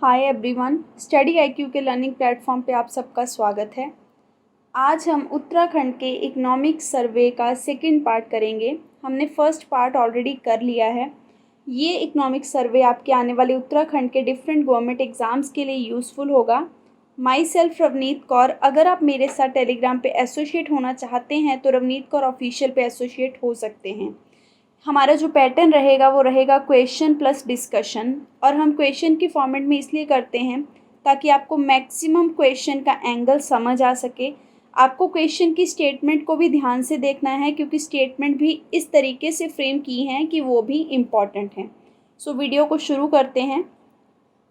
Hi everyone, study IQ के learning platform पे आप सबका स्वागत है। आज हम उत्तराखंड के इकोनॉमिक सर्वे का सेकंड पार्ट करेंगे। हमने फर्स्ट पार्ट ऑलरेडी कर लिया है। ये इकोनॉमिक सर्वे आपके आने वाले उत्तराखंड के डिफरेंट गवर्नमेंट एग्ज़ाम्स के लिए यूज़फुल होगा। माई सेल्फ रवनीत कौर, अगर आप मेरे साथ टेलीग्राम पे एसोसिएट होना चाहते हैं तो रवनीत कौर ऑफिशियल पे एसोसिएट हो सकते हैं। हमारा जो पैटर्न रहेगा वो रहेगा क्वेश्चन प्लस डिस्कशन, और हम क्वेश्चन के फॉर्मेट में इसलिए करते हैं ताकि आपको मैक्सिमम क्वेश्चन का एंगल समझ आ सके। आपको क्वेश्चन की स्टेटमेंट को भी ध्यान से देखना है, क्योंकि स्टेटमेंट भी इस तरीके से फ्रेम की हैं कि वो भी इम्पॉर्टेंट हैं। सो वीडियो को शुरू करते हैं।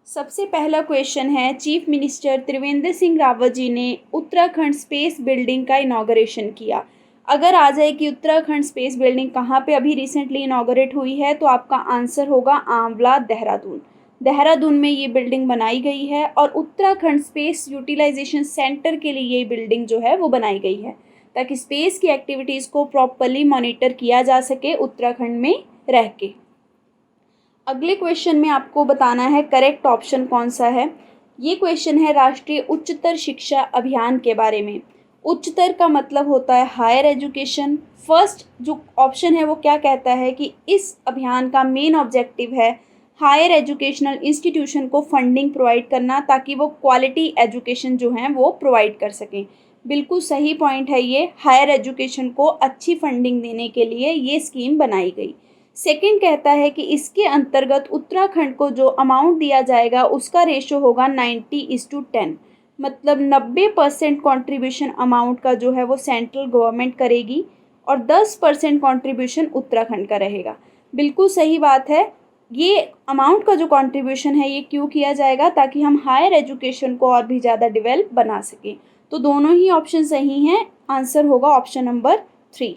सबसे पहला क्वेश्चन है, चीफ मिनिस्टर त्रिवेंद्र सिंह रावत जी ने उत्तराखंड स्पेस बिल्डिंग का इनॉग्रेशन किया। अगर आ जाए कि उत्तराखंड स्पेस बिल्डिंग कहाँ पे अभी रिसेंटली इनॉग्रेट हुई है, तो आपका आंसर होगा आंवला, देहरादून। देहरादून में ये बिल्डिंग बनाई गई है और उत्तराखंड स्पेस यूटिलाइजेशन सेंटर के लिए ये बिल्डिंग जो है वो बनाई गई है, ताकि स्पेस की एक्टिविटीज़ को प्रॉपरली मॉनिटर किया जा सके उत्तराखंड में रह के। अगले क्वेश्चन में आपको बताना है करेक्ट ऑप्शन कौन सा है। ये क्वेश्चन है राष्ट्रीय उच्चतर शिक्षा अभियान के बारे में। उच्चतर का मतलब होता है हायर एजुकेशन। फर्स्ट जो ऑप्शन है वो क्या कहता है कि इस अभियान का मेन ऑब्जेक्टिव है हायर एजुकेशनल इंस्टीट्यूशन को फंडिंग प्रोवाइड करना, ताकि वो क्वालिटी एजुकेशन जो है वो प्रोवाइड कर सकें। बिल्कुल सही पॉइंट है ये। हायर एजुकेशन को अच्छी फंडिंग देने के लिए ये स्कीम बनाई गई। सेकंड कहता है कि इसके अंतर्गत उत्तराखंड को जो अमाउंट दिया जाएगा उसका रेशो होगा 90:10, मतलब 90% कॉन्ट्रीब्यूशन अमाउंट का जो है वो सेंट्रल गवर्नमेंट करेगी और 10% कॉन्ट्रीब्यूशन उत्तराखंड का रहेगा। बिल्कुल सही बात है। ये अमाउंट का जो कॉन्ट्रीब्यूशन है ये क्यों किया जाएगा, ताकि हम हायर एजुकेशन को और भी ज़्यादा डेवलप बना सकें। तो दोनों ही ऑप्शन सही हैं। आंसर होगा option number 3।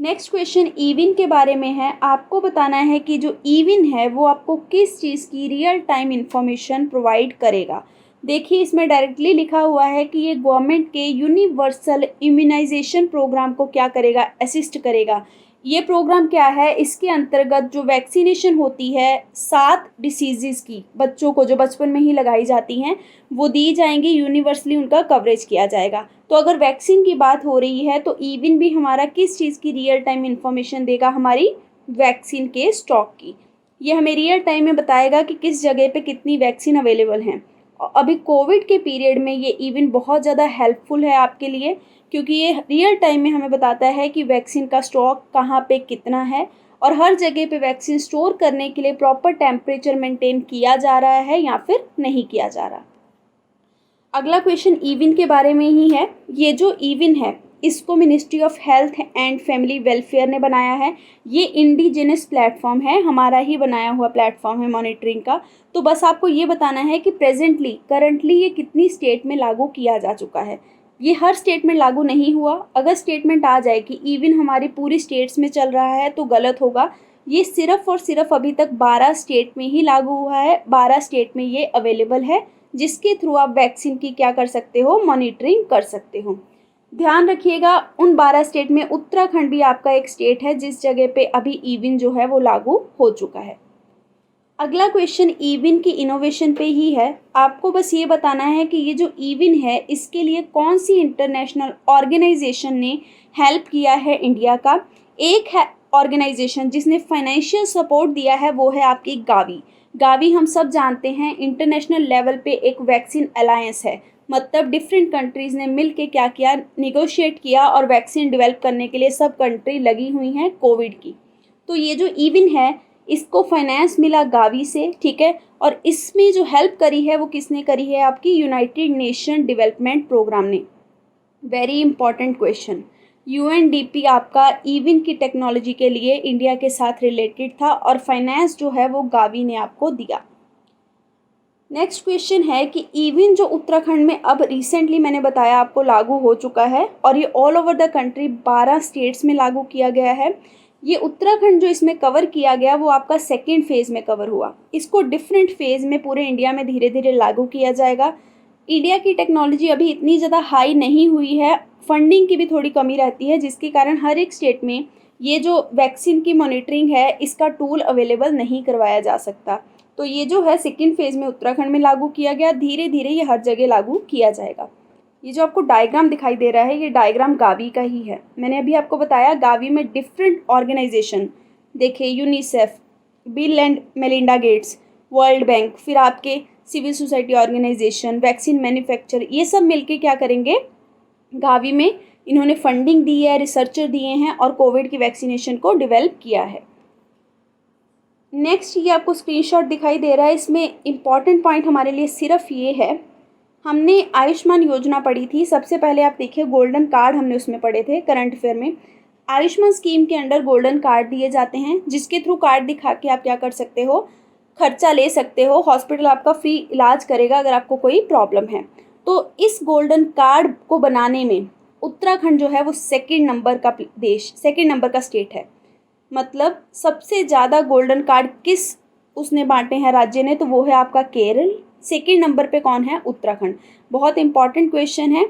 Next question eVIN के बारे में है। आपको बताना है कि जो ईविन है वो आपको किस चीज़ की रियल टाइम इंफॉर्मेशन प्रोवाइड करेगा। देखिए, इसमें डायरेक्टली लिखा हुआ है कि ये गवर्नमेंट के यूनिवर्सल इम्यूनाइजेशन प्रोग्राम को क्या करेगा, असिस्ट करेगा। ये प्रोग्राम क्या है, इसके अंतर्गत जो वैक्सीनेशन होती है 7 डिसीज़ की, बच्चों को जो बचपन में ही लगाई जाती हैं वो दी जाएंगी, यूनिवर्सली उनका कवरेज किया जाएगा। तो अगर वैक्सीन की बात हो रही है तो ईविन भी हमारा किस चीज़ की रियल टाइम इंफॉर्मेशन देगा, हमारी वैक्सीन के स्टॉक की। ये हमें रियल टाइम में बताएगा कि किस जगह पे कितनी वैक्सीन अवेलेबल हैं। अभी कोविड के पीरियड में ये इवन बहुत ज़्यादा हेल्पफुल है आपके लिए, क्योंकि ये रियल टाइम में हमें बताता है कि वैक्सीन का स्टॉक कहाँ पे कितना है और हर जगह पे वैक्सीन स्टोर करने के लिए प्रॉपर टेम्परेचर मेंटेन किया जा रहा है या फिर नहीं किया जा रहा। अगला क्वेश्चन ईविन के बारे में ही है। ये जो ईविन है इसको ministry of health and family welfare ने बनाया है। ये इंडिजिनस प्लेटफॉर्म है, हमारा ही बनाया हुआ प्लेटफॉर्म है मॉनिटरिंग का। तो बस आपको ये बताना है कि करंटली ये कितनी स्टेट में लागू किया जा चुका है। ये हर स्टेट में लागू नहीं हुआ। अगर स्टेटमेंट आ जाए कि ईविन हमारी पूरी स्टेट्स में चल रहा है तो गलत होगा। ये सिर्फ और सिर्फ अभी तक 12 स्टेट में ही लागू हुआ है। 12 स्टेट में ये अवेलेबल है, जिसके थ्रू आप वैक्सीन की क्या कर सकते हो, मॉनिटरिंग कर सकते हो। ध्यान रखिएगा, उन 12 स्टेट में उत्तराखंड भी आपका एक स्टेट है जिस जगह पे अभी ईविन जो है वो लागू हो चुका है। अगला क्वेश्चन ईविन की इनोवेशन पे ही है। आपको बस ये बताना है कि ये जो ईविन है इसके लिए कौन सी इंटरनेशनल ऑर्गेनाइजेशन ने हेल्प किया है इंडिया का। एक है ऑर्गेनाइजेशन जिसने फाइनेंशियल सपोर्ट दिया है, वो है आपकी गावी। गावी हम सब जानते हैं इंटरनेशनल लेवल पे एक वैक्सीन अलायंस है, मतलब डिफरेंट कंट्रीज़ ने मिल के क्या किया, निगोशिएट किया और वैक्सीन डेवलप करने के लिए सब कंट्री लगी हुई हैं कोविड की। तो ये जो ईविन है इसको फाइनेंस मिला गावी से, ठीक है। और इसमें जो हेल्प करी है वो किसने करी है, आपकी यूनाइटेड नेशन डेवलपमेंट प्रोग्राम ने। Very important question. यूएनडीपी आपका ईविन की टेक्नोलॉजी के लिए इंडिया के साथ रिलेटेड था और फाइनेंस जो है वो गावी ने आपको दिया। नेक्स्ट क्वेश्चन है कि ईविन जो उत्तराखंड में अब रिसेंटली मैंने बताया आपको लागू हो चुका है और ये all over the country 12 states में लागू किया गया है। ये उत्तराखंड जो इसमें कवर किया गया वो आपका सेकेंड फेज़ में कवर हुआ। इसको डिफरेंट फेज़ में पूरे इंडिया में धीरे धीरे लागू किया जाएगा। इंडिया की टेक्नोलॉजी अभी इतनी ज़्यादा हाई नहीं हुई है, फंडिंग की भी थोड़ी कमी रहती है, जिसके कारण हर एक स्टेट में ये जो वैक्सीन की मॉनिटरिंग है इसका टूल अवेलेबल नहीं करवाया जा सकता। तो ये जो है सेकेंड फेज़ में उत्तराखंड में लागू किया गया, धीरे धीरे ये हर जगह लागू किया जाएगा। ये जो आपको डायग्राम दिखाई दे रहा है, ये डायग्राम गावी का ही है। मैंने अभी आपको बताया गावी में डिफरेंट ऑर्गेनाइजेशन, देखिए UNICEF, Bill and Melinda Gates, World Bank, फिर आपके civil society organisation, vaccine manufacture, ये सब मिलके क्या करेंगे, गावी में इन्होंने फंडिंग दी है, रिसर्चर दिए हैं और कोविड की वैक्सीनेशन को डेवलप किया है। नेक्स्ट ये आपको स्क्रीनशॉट दिखाई दे रहा है, इसमें इम्पॉर्टेंट पॉइंट हमारे लिए सिर्फ ये है, हमने आयुष्मान योजना पढ़ी थी। सबसे पहले आप देखिए गोल्डन कार्ड हमने उसमें पढ़े थे करंट अफेयर में। आयुष्मान स्कीम के अंडर गोल्डन कार्ड दिए जाते हैं, जिसके थ्रू कार्ड दिखा के आप क्या कर सकते हो, खर्चा ले सकते हो, हॉस्पिटल आपका फ्री इलाज करेगा अगर आपको कोई प्रॉब्लम है। तो इस गोल्डन कार्ड को बनाने में उत्तराखंड जो है वो सेकंड नंबर का देश, सेकंड नंबर का स्टेट है। मतलब सबसे ज़्यादा गोल्डन कार्ड किस उसने बांटे हैं राज्य ने, तो वो है आपका केरल। सेकंड नंबर पे कौन है, उत्तराखंड। बहुत इंपॉर्टेंट क्वेश्चन है,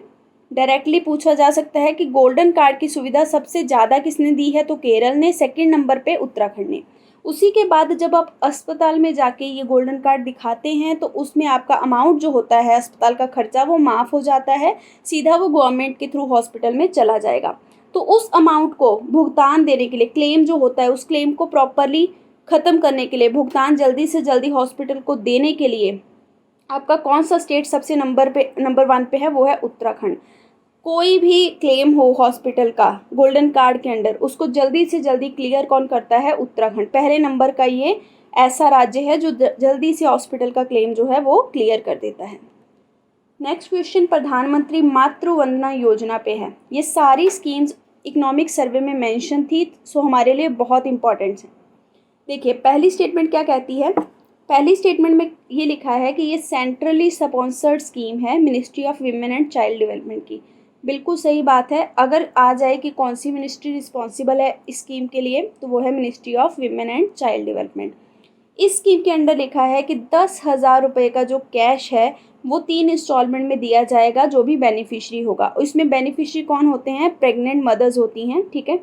डायरेक्टली पूछा जा सकता है कि गोल्डन कार्ड की सुविधा सबसे ज़्यादा किसने दी है, तो केरल ने, सेकंड नंबर पे उत्तराखंड ने। उसी के बाद जब आप अस्पताल में जाके ये गोल्डन कार्ड दिखाते हैं तो उसमें आपका अमाउंट जो होता है अस्पताल का खर्चा वो माफ़ हो जाता है, सीधा वो गवर्नमेंट के थ्रू हॉस्पिटल में चला जाएगा। तो उस अमाउंट को भुगतान देने के लिए, क्लेम जो होता है उस क्लेम को प्रॉपरली ख़त्म करने के लिए, भुगतान जल्दी से जल्दी हॉस्पिटल को देने के लिए आपका कौन सा स्टेट सबसे नंबर 1 पे है, वो है उत्तराखंड। कोई भी क्लेम हो हॉस्पिटल का गोल्डन कार्ड के अंडर, उसको जल्दी से जल्दी क्लियर कौन करता है, उत्तराखंड। पहले नंबर का ये ऐसा राज्य है जो जल्दी से हॉस्पिटल का क्लेम जो है वो क्लियर कर देता है। नेक्स्ट क्वेश्चन प्रधानमंत्री मातृ वंदना योजना पे है। ये सारी स्कीम्स इकोनॉमिक सर्वे में मेंशन थी, सो हमारे लिए बहुत इंपॉर्टेंट है। देखिए पहली स्टेटमेंट क्या कहती है, पहली स्टेटमेंट में ये लिखा है कि ये सेंट्रली स्पॉन्सर्ड स्कीम है ministry of women and child development की। बिल्कुल सही बात है। अगर आ जाए कि कौन सी मिनिस्ट्री रिस्पॉन्सिबल है इस स्कीम के लिए, तो वो है ministry of women and child development. इस स्कीम के अंडर लिखा है कि 10,000 रुपये का जो कैश है वो 3 इंस्टॉलमेंट में दिया जाएगा जो भी बेनिफिशियरी होगा। इसमें बेनिफिशियरी कौन होते हैं, प्रेग्नेंट मदर्स होती हैं, ठीक है।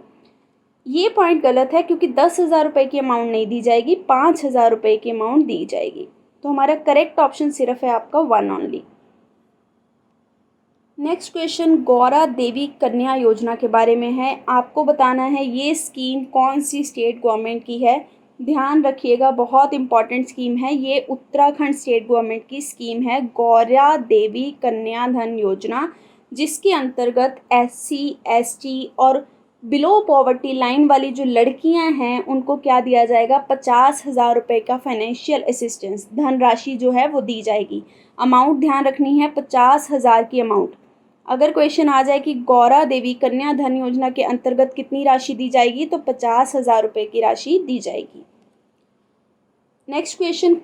ये पॉइंट गलत है क्योंकि 10,000 रुपये की अमाउंट नहीं दी जाएगी, 5,000 रुपये की अमाउंट दी जाएगी। तो हमारा करेक्ट ऑप्शन सिर्फ है आपका 1 only. Next question Gaura Devi कन्या योजना के बारे में है। आपको बताना है ये स्कीम कौन सी स्टेट गवर्नमेंट की है। ध्यान रखिएगा, बहुत इंपॉर्टेंट स्कीम है ये, उत्तराखंड स्टेट गवर्नमेंट की स्कीम है गौरा देवी कन्या धन योजना, जिसके अंतर्गत SC ST और बिलो पॉवर्टी लाइन वाली जो लड़कियां हैं उनको क्या दिया जाएगा, 50,000 रुपये का फाइनेंशियल असिस्टेंस, धनराशि जो है वो दी जाएगी। अमाउंट ध्यान रखनी है 50,000 की अमाउंट। अगर क्वेश्चन आ जाए कि गौरा देवी कन्या धन योजना के अंतर्गत कितनी राशि दी जाएगी, तो 50,000 रुपये की राशि दी जाएगी। नेक्स्ट क्वेश्चन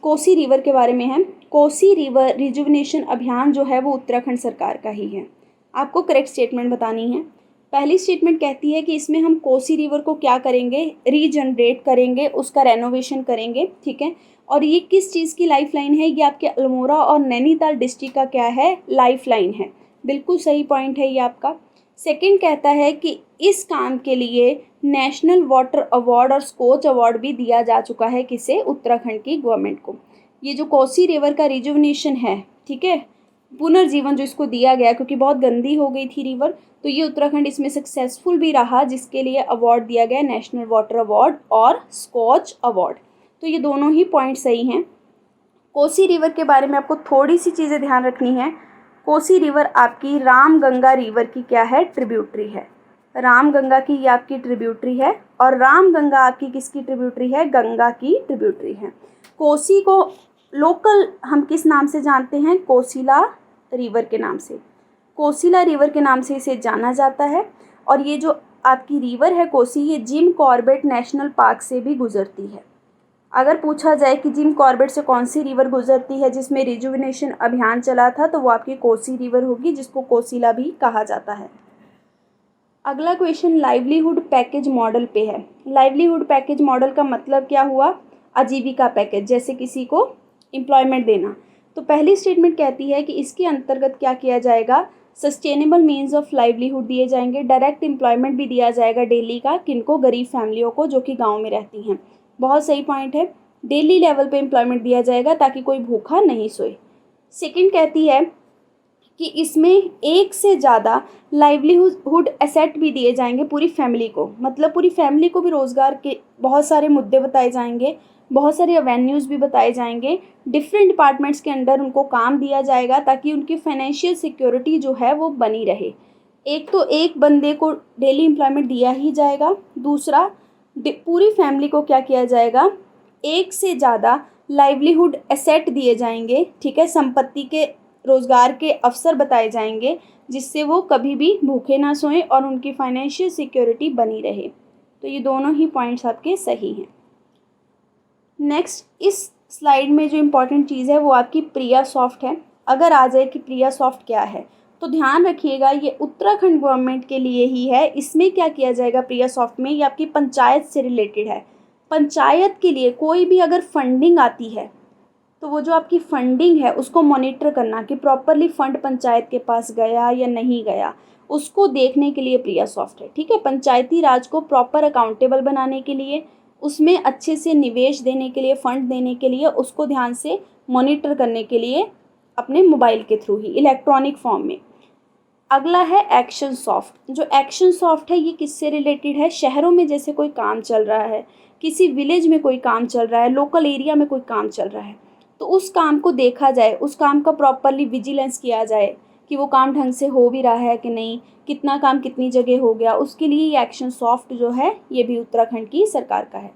कोसी रिवर के बारे में है। कोसी रिवर रिजुविनेशन अभियान जो है वो उत्तराखंड सरकार का ही है। आपको करेक्ट स्टेटमेंट बतानी है। पहली स्टेटमेंट कहती है कि इसमें हम कोसी रिवर को क्या करेंगे, रीजनरेट करेंगे, उसका रेनोवेशन करेंगे, ठीक है। और ये किस चीज़ की लाइफ लाइन है, ये आपके अल्मोड़ा और नैनीताल डिस्ट्रिक्ट का क्या है, लाइफ लाइन है। बिल्कुल सही पॉइंट है ये आपका। सेकंड कहता है कि इस काम के लिए नेशनल वाटर अवार्ड और स्कोच अवार्ड भी दिया जा चुका है किसे, उत्तराखंड की गवर्नमेंट को। ये जो कोसी रिवर का रिजुविनेशन है, ठीक है, पुनर्जीवन जो इसको दिया गया क्योंकि बहुत गंदी हो गई थी रिवर, तो ये उत्तराखंड इसमें सक्सेसफुल भी रहा, जिसके लिए अवार्ड दिया गया नेशनल वाटर अवार्ड और स्कॉच अवार्ड। तो ये दोनों ही पॉइंट सही हैं। कोसी रिवर के बारे में आपको थोड़ी सी चीज़ें ध्यान रखनी है। कोसी रिवर आपकी रामगंगा रिवर की क्या है, ट्रिब्यूटरी है। रामगंगा की ये आपकी ट्रिब्यूटरी है, और रामगंगा आपकी किसकी ट्रिब्यूटरी है, गंगा की ट्रिब्यूटरी है। कोसी को लोकल हम किस नाम से जानते हैं, कोसिला रिवर के नाम से, कोसिला रिवर के नाम से इसे जाना जाता है। और ये जो आपकी रिवर है कोसी, ये जिम कॉर्बेट नेशनल पार्क से भी गुजरती है। अगर पूछा जाए कि जिम कॉर्बेट से कौन सी रिवर गुजरती है जिसमें रिजुविनेशन अभियान चला था, तो वो आपकी कोसी रिवर होगी, जिसको कोसिला भी कहा जाता है। अगला क्वेश्चन लाइवलीहुड पैकेज मॉडल पे है। लाइवलीहुड पैकेज मॉडल का मतलब क्या हुआ, आजीविका पैकेज, जैसे किसी को एम्प्लॉयमेंट देना। तो पहली स्टेटमेंट कहती है कि इसके अंतर्गत क्या किया जाएगा, सस्टेनेबल मीन्स ऑफ लाइवलीहुड दिए जाएंगे, डायरेक्ट एम्प्लॉयमेंट भी दिया जाएगा डेली का, किनको, गरीब फैमिलियों को जो कि गाँव में रहती हैं। बहुत सही पॉइंट है। डेली लेवल पे एम्प्लॉयमेंट दिया जाएगा ताकि कोई भूखा नहीं सोए। सेकंड कहती है कि इसमें एक से ज़्यादा लाइवलीहुड एसेट भी दिए जाएंगे पूरी फैमिली को, मतलब पूरी फैमिली को भी रोज़गार के बहुत सारे मुद्दे बताए जाएंगे, बहुत सारे अवेन्यूज़ भी बताए जाएंगे, डिफरेंट डिपार्टमेंट्स के अंडर उनको काम दिया जाएगा ताकि उनकी फाइनेंशियल सिक्योरिटी जो है वो बनी रहे। एक तो एक बंदे को डेली एम्प्लॉयमेंट दिया ही जाएगा, दूसरा पूरी फैमिली को क्या किया जाएगा, एक से ज़्यादा लाइवलीहुड एसेट दिए जाएंगे, ठीक है, संपत्ति के रोज़गार के अवसर बताए जाएंगे जिससे वो कभी भी भूखे ना सोएं और उनकी फाइनेंशियल सिक्योरिटी बनी रहे। तो ये दोनों ही पॉइंट्स आपके सही हैं। नेक्स्ट, इस स्लाइड में जो इम्पोर्टेंट चीज़ है वो आपकी प्रिया सॉफ्ट है। अगर आ जाए कि प्रिया सॉफ्ट क्या है तो ध्यान रखिएगा, ये उत्तराखंड गवर्नमेंट के लिए ही है। इसमें क्या किया जाएगा प्रिया सॉफ्ट में, ये आपकी पंचायत से रिलेटेड है। पंचायत के लिए कोई भी अगर फंडिंग आती है तो वो जो आपकी फंडिंग है उसको मॉनिटर करना कि प्रॉपरली फंड पंचायत के पास गया या नहीं गया, उसको देखने के लिए प्रिया सॉफ्ट है, ठीक है। पंचायती राज को प्रॉपर अकाउंटेबल बनाने के लिए, उसमें अच्छे से निवेश देने के लिए, फंड देने के लिए, उसको ध्यान से मॉनिटर करने के लिए अपने मोबाइल के थ्रू ही, इलेक्ट्रॉनिक फॉर्म में। अगला है एक्शन सॉफ्ट। जो एक्शन सॉफ्ट है ये किससे रिलेटेड है, शहरों में जैसे कोई काम चल रहा है, किसी विलेज में कोई काम चल रहा है, लोकल एरिया में कोई काम चल रहा है, तो उस काम को देखा जाए, उस काम का प्रॉपरली विजिलेंस किया जाए कि वो काम ढंग से हो भी रहा है कि नहीं, कितना काम कितनी जगह हो गया, उसके लिए ये एक्शन सॉफ्ट जो है ये भी उत्तराखंड की सरकार का है।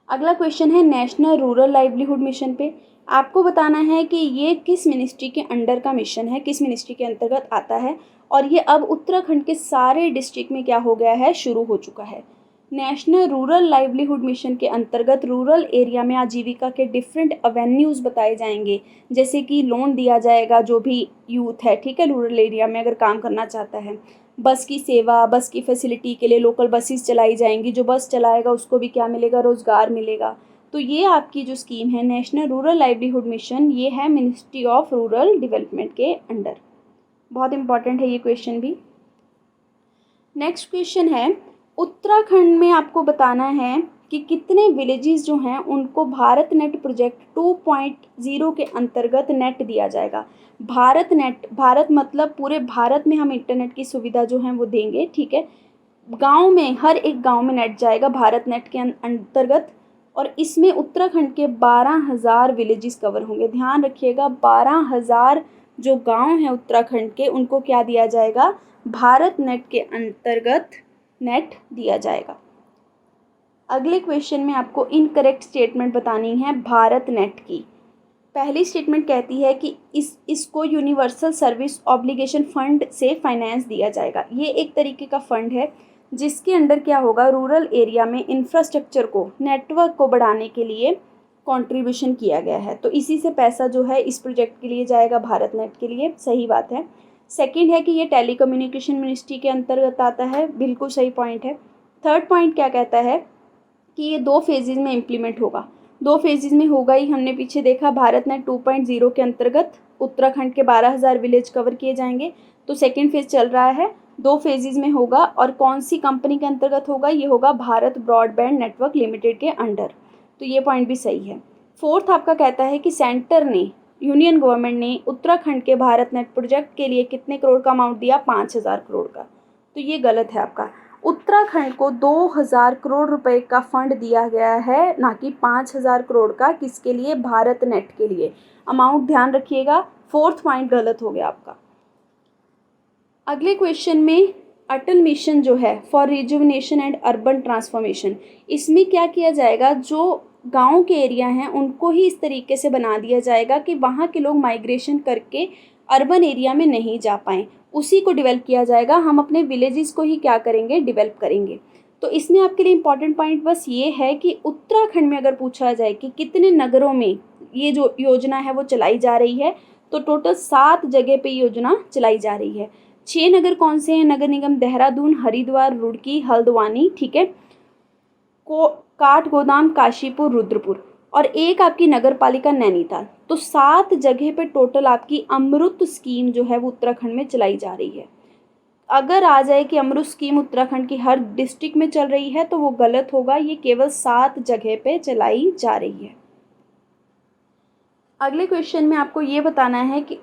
अगला क्वेश्चन है नेशनल रूरल लाइवलीहुड मिशन पे। आपको बताना है कि ये किस मिनिस्ट्री के अंडर का मिशन है, किस मिनिस्ट्री के अंतर्गत आता है, और ये अब उत्तराखंड के सारे डिस्ट्रिक्ट में क्या हो गया है, शुरू हो चुका है। नेशनल रूरल लाइवलीहुड मिशन के अंतर्गत रूरल एरिया में आजीविका के डिफरेंट अवेन्यूज़ बताए जाएंगे, जैसे कि लोन दिया जाएगा जो भी यूथ है, ठीक है, रूरल एरिया में अगर काम करना चाहता है, बस की सेवा, बस की फैसिलिटी के लिए लोकल बसेस चलाई जाएंगी, जो बस चलाएगा उसको भी क्या मिलेगा, रोज़गार मिलेगा। तो ये आपकी जो स्कीम है नेशनल रूरल लाइवलीहुड मिशन, ये है मिनिस्ट्री ऑफ रूरल डेवलपमेंट के अंडर। बहुत इंपॉर्टेंट है ये क्वेश्चन भी। नेक्स्ट क्वेश्चन है, उत्तराखंड में आपको बताना है कि कितने विलेजेस जो हैं उनको भारत नेट प्रोजेक्ट 2.0 के अंतर्गत नेट दिया जाएगा। भारत नेट, भारत मतलब पूरे भारत में हम इंटरनेट की सुविधा जो है वो देंगे, ठीक है। गांव में, हर एक गांव में नेट जाएगा भारत नेट के अंतर्गत, और इसमें उत्तराखंड के 12,000 विलेजेस कवर होंगे। ध्यान रखिएगा, 12,000 जो गांव हैं उत्तराखंड के उनको क्या दिया जाएगा, भारत नेट के अंतर्गत नेट दिया जाएगा। अगले क्वेश्चन में आपको इनकरेक्ट स्टेटमेंट बतानी है भारत नेट की। पहली स्टेटमेंट कहती है कि इसको यूनिवर्सल सर्विस ऑब्लिगेशन फंड से फाइनेंस दिया जाएगा। ये एक तरीके का फंड है जिसके अंडर क्या होगा, रूरल एरिया में इंफ्रास्ट्रक्चर को, नेटवर्क को बढ़ाने के लिए कंट्रीब्यूशन किया गया है, तो इसी से पैसा जो है इस प्रोजेक्ट के लिए जाएगा, भारत नेट के लिए। सही बात है। सेकंड है कि ये टेलीकम्युनिकेशन मिनिस्ट्री के अंतर्गत आता है, बिल्कुल सही पॉइंट है। थर्ड पॉइंट क्या कहता है कि ये 2 फेजेज़ में इम्प्लीमेंट होगा। 2 फेजेज़ में होगा ही, हमने पीछे देखा भारत नेट 2.0 के अंतर्गत उत्तराखंड के 12,000 विलेज कवर किए जाएंगे, तो सेकेंड फेज़ चल रहा है, 2 फेजेज़ में होगा। और कौन सी कंपनी के अंतर्गत होगा, ये होगा भारत ब्रॉडबैंड नेटवर्क लिमिटेड के अंडर, तो ये पॉइंट भी सही है। फोर्थ आपका कहता है कि सेंटर ने, यूनियन गवर्नमेंट ने उत्तराखंड के भारत नेट प्रोजेक्ट के लिए कितने करोड़ का अमाउंट दिया, 5,000 करोड़ का, तो ये गलत है आपका। उत्तराखंड को 2,000 करोड़ रुपए का फंड दिया गया है, ना कि 5,000 करोड़ का। किसके लिए, भारत नेट के लिए। अमाउंट ध्यान रखिएगा, फोर्थ पॉइंट गलत हो गया आपका। अगले क्वेश्चन में अटल मिशन जो है for rejuvenation and urban transformation, इसमें क्या किया जाएगा, जो गांव के एरिया हैं उनको ही इस तरीके से बना दिया जाएगा कि वहाँ के लोग माइग्रेशन करके अर्बन एरिया में नहीं जा पाएँ, उसी को डेवलप किया जाएगा। हम अपने विलेजेस को ही क्या करेंगे, डेवलप करेंगे। तो इसमें आपके लिए इम्पॉर्टेंट पॉइंट बस ये है कि उत्तराखंड में अगर पूछा जाए कि कितने नगरों में ये जो योजना है वो चलाई जा रही है, तो टोटल 7 जगह पे योजना चलाई जा रही है। 6 नगर कौन से हैं, नगर निगम देहरादून, हरिद्वार, रुड़की, हल्द्वानी, ठीक है, काठगोदाम, काशीपुर, रुद्रपुर, और एक आपकी नगर पालिका नैनीताल। तो 7 जगह पे टोटल आपकी अमृत स्कीम जो है वो उत्तराखंड में चलाई जा रही है। अगर आ जाए कि अमृत स्कीम उत्तराखंड की हर डिस्ट्रिक्ट में चल रही है तो वो गलत होगा। ये केवल 7 जगह पे चलाई जा रही है। अगले क्वेश्चन में आपको ये बताना है कि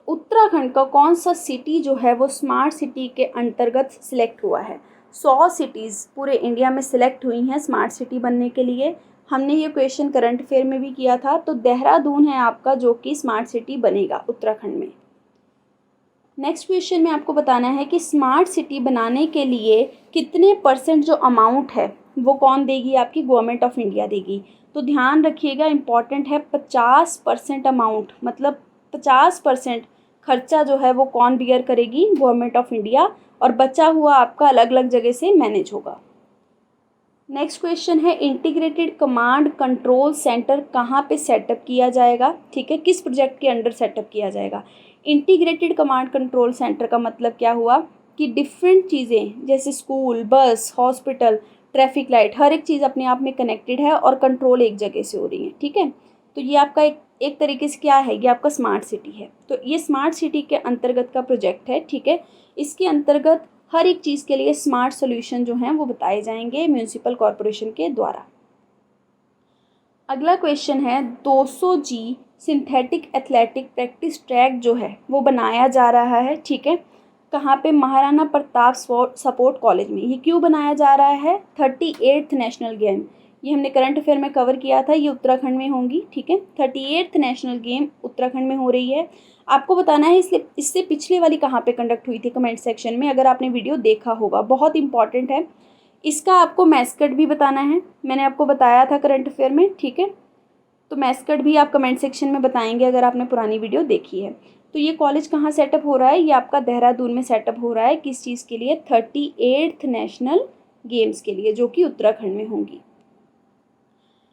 उत्तराखंड का कौन सा सिटी जो है वो स्मार्ट सिटी के अंतर्गत सिलेक्ट हुआ है। 100 सिटीज़ पूरे इंडिया में सिलेक्ट हुई हैं स्मार्ट सिटी बनने के लिए। हमने ये क्वेश्चन करंट अफेयर में भी किया था। तो देहरादून है आपका जो कि स्मार्ट सिटी बनेगा उत्तराखंड में। नेक्स्ट क्वेश्चन में आपको बताना है कि स्मार्ट सिटी बनाने के लिए कितने % जो अमाउंट है वो कौन देगी, आपकी गवर्नमेंट ऑफ इंडिया देगी। तो ध्यान रखिएगा, इम्पॉर्टेंट है, 50% अमाउंट, मतलब 50% खर्चा जो है वो कौन बियर करेगी, गवर्नमेंट ऑफ इंडिया, और बचा हुआ आपका अलग अलग जगह से मैनेज होगा। नेक्स्ट क्वेश्चन है इंटीग्रेटेड कमांड कंट्रोल सेंटर कहाँ पे सेटअप किया जाएगा, ठीक है, किस प्रोजेक्ट के अंडर सेटअप किया जाएगा। इंटीग्रेटेड कमांड कंट्रोल सेंटर का मतलब क्या हुआ कि डिफरेंट चीज़ें जैसे स्कूल, बस, हॉस्पिटल, ट्रैफिक लाइट, हर एक चीज़ अपने आप में कनेक्टेड है और कंट्रोल एक जगह से हो रही है, ठीक है। तो ये आपका एक तरीके से क्या है, ये आपका स्मार्ट सिटी है। तो ये स्मार्ट सिटी के अंतर्गत का प्रोजेक्ट है, ठीक है। इसके अंतर्गत हर एक चीज़ के लिए स्मार्ट सॉल्यूशन जो हैं वो बताए जाएंगे म्यूनिसिपल कॉरपोरेशन के द्वारा। अगला क्वेश्चन है 200G synthetic athletic practice track जो है वो बनाया जा रहा है, ठीक है। कहाँ पे, महाराणा प्रताप सपोर्ट कॉलेज में। ये क्यों बनाया जा रहा है, 38th नेशनल गेम, ये हमने करंट अफेयर में कवर किया था, ये उत्तराखंड में होंगी, ठीक है। 38th नेशनल गेम उत्तराखंड में हो रही है। आपको बताना है इससे पिछले वाली कहाँ पे कंडक्ट हुई थी, कमेंट सेक्शन में अगर आपने वीडियो देखा होगा, बहुत इंपॉर्टेंट है। इसका आपको मैस्कट भी बताना है, मैंने आपको बताया था करंट अफेयर में, ठीक है। तो मैस्कट भी आप कमेंट सेक्शन में बताएंगे अगर आपने पुरानी वीडियो देखी है। तो ये कॉलेज कहाँ सेटअप हो रहा है, ये आपका देहरादून में सेटअप हो रहा है। किस चीज़ के लिए, 38th नेशनल गेम्स के लिए, जो कि उत्तराखंड में होंगी।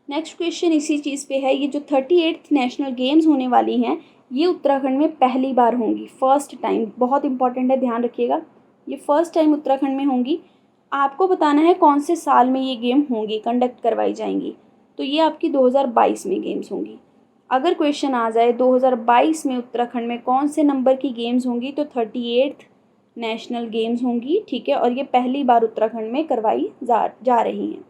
नेक्स्ट क्वेश्चन इसी चीज़ पे है, ये जो 38th नेशनल गेम्स होने वाली हैं ये उत्तराखंड में पहली बार होंगी, फर्स्ट टाइम, बहुत इंपॉर्टेंट है, ध्यान रखिएगा, ये फर्स्ट टाइम उत्तराखंड में होंगी। आपको बताना है कौन से साल में ये गेम होंगी, कंडक्ट करवाई जाएंगी। तो ये आपकी 2022 में गेम्स होंगी। अगर क्वेश्चन आ जाए 2022 में उत्तराखंड में कौन से नंबर की गेम्स होंगी, तो 38th नेशनल गेम्स होंगी, ठीक है। और ये पहली बार उत्तराखंड में करवाई जा रही हैं।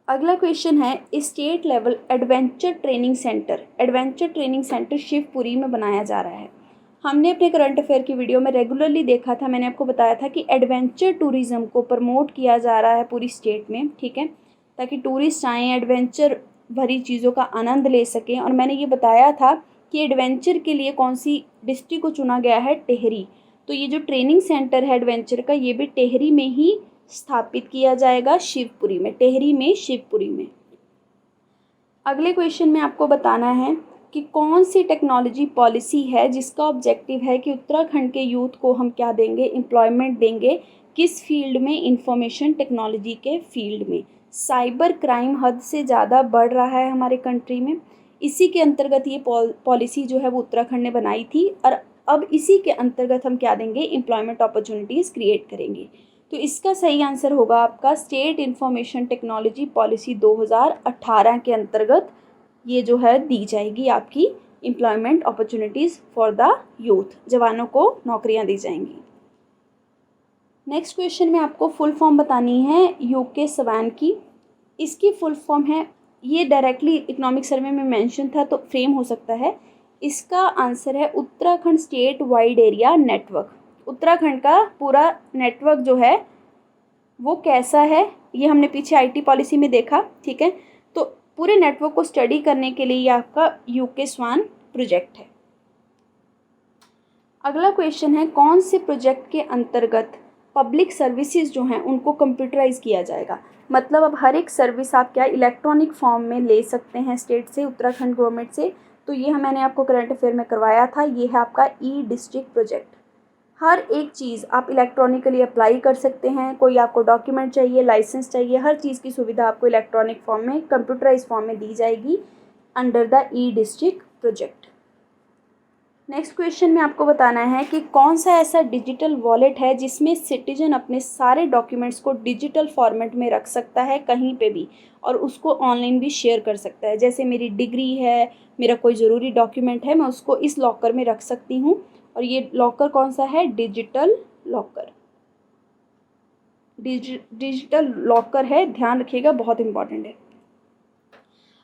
अगला क्वेश्चन है state level adventure training centre. Adventure training centre Shivpuri में बनाया जा रहा है। हमने अपने करंट अफेयर की वीडियो में रेगुलरली देखा था, मैंने आपको बताया था कि एडवेंचर टूरिज़्म को प्रमोट किया जा रहा है पूरी स्टेट में, ठीक है, ताकि टूरिस्ट आएँ, एडवेंचर भरी चीज़ों का आनंद ले सकें। और मैंने ये बताया था कि एडवेंचर के लिए कौन सी डिस्ट्रिक्ट को चुना गया है, टिहरी। तो ये जो ट्रेनिंग सेंटर है एडवेंचर का, ये भी टिहरी में ही स्थापित किया जाएगा, शिवपुरी में, टिहरी में, शिवपुरी में। अगले क्वेश्चन में आपको बताना है कि कौन सी टेक्नोलॉजी पॉलिसी है जिसका ऑब्जेक्टिव है कि उत्तराखंड के यूथ को हम क्या देंगे, एम्प्लॉयमेंट देंगे। किस फील्ड में, इंफॉर्मेशन टेक्नोलॉजी के फील्ड में। साइबर क्राइम हद से ज़्यादा बढ़ रहा है हमारे कंट्री में, इसी के अंतर्गत ये पॉलिसी जो है वो उत्तराखंड ने बनाई थी। और अब इसी के अंतर्गत हम क्या देंगे, एम्प्लॉयमेंट अपॉर्चुनिटीज़ क्रिएट करेंगे। तो इसका सही आंसर होगा आपका स्टेट इंफॉर्मेशन टेक्नोलॉजी पॉलिसी 2018 के अंतर्गत ये जो है दी जाएगी आपकी employment opportunities for the youth, जवानों को नौकरियां दी जाएंगी। नेक्स्ट क्वेश्चन में आपको फुल फॉर्म बतानी है यूके स्वान की। इसकी फुल फॉर्म है, ये डायरेक्टली इकोनॉमिक सर्वे में मेंशन था तो फ्रेम हो सकता है। इसका आंसर है Uttarakhand state wide area network. Uttarakhand का पूरा नेटवर्क जो है वो कैसा है, ये हमने पीछे आईटी पॉलिसी में देखा, ठीक है। तो पूरे नेटवर्क को स्टडी करने के लिए ये आपका यूके स्वान प्रोजेक्ट है। अगला क्वेश्चन है कौन से प्रोजेक्ट के अंतर्गत पब्लिक सर्विसेज जो हैं उनको कंप्यूटराइज किया जाएगा। मतलब अब हर एक सर्विस आप क्या इलेक्ट्रॉनिक फॉर्म में ले सकते हैं स्टेट से, उत्तराखंड गवर्नमेंट से। तो ये मैंने आपको करंट अफेयर में करवाया था, ये है आपका ई डिस्ट्रिक्ट प्रोजेक्ट। हर एक चीज़ आप इलेक्ट्रॉनिकली अप्लाई कर सकते हैं, कोई आपको डॉक्यूमेंट चाहिए, लाइसेंस चाहिए, हर चीज़ की सुविधा आपको इलेक्ट्रॉनिक फॉर्म में, कंप्यूटराइज फॉर्म में दी जाएगी under the E district project. Next question में आपको बताना है कि कौन सा ऐसा डिजिटल वॉलेट है जिसमें सिटीजन अपने सारे डॉक्यूमेंट्स को डिजिटल फॉर्मेट में रख सकता है कहीं पे भी, और उसको ऑनलाइन भी शेयर कर सकता है। जैसे मेरी डिग्री है, मेरा कोई ज़रूरी डॉक्यूमेंट है, मैं उसको इस लॉकर में रख सकती हूँ। और ये लॉकर कौन सा है, डिजिटल लॉकर, डिजिटल लॉकर है, ध्यान रखिएगा, बहुत इंपॉर्टेंट है।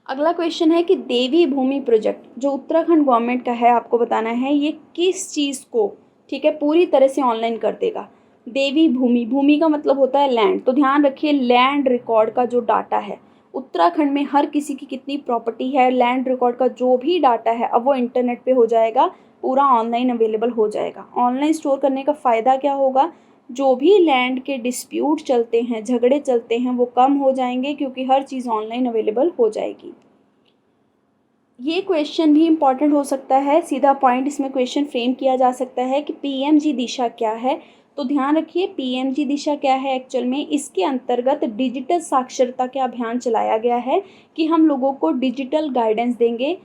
अगला क्वेश्चन है कि देवी भूमि प्रोजेक्ट जो उत्तराखंड गवर्नमेंट का है, आपको बताना है ये किस चीज़ को, ठीक है, पूरी तरह से ऑनलाइन कर देगा। देवी भूमि, भूमि का मतलब होता है लैंड, तो ध्यान रखिए लैंड रिकॉर्ड का जो डाटा है उत्तराखंड में, हर किसी की कितनी प्रॉपर्टी है, लैंड रिकॉर्ड का जो भी डाटा है अब वो इंटरनेट पे हो जाएगा, पूरा ऑनलाइन अवेलेबल हो जाएगा। ऑनलाइन स्टोर करने का फ़ायदा क्या होगा, जो भी लैंड के डिस्प्यूट चलते हैं, झगड़े चलते हैं, वो कम हो जाएंगे क्योंकि हर चीज़ ऑनलाइन अवेलेबल हो जाएगी। ये क्वेश्चन भी इम्पॉर्टेंट हो सकता है, सीधा पॉइंट इसमें क्वेश्चन फ्रेम किया जा सकता है कि पीएमजी दिशा क्या है। तो ध्यान रखिए पीएमजी दिशा क्या है एक्चुअल में, इसके अंतर्गत डिजिटल साक्षरता का अभियान चलाया गया है कि हम लोगों को डिजिटल गाइडेंस देंगे,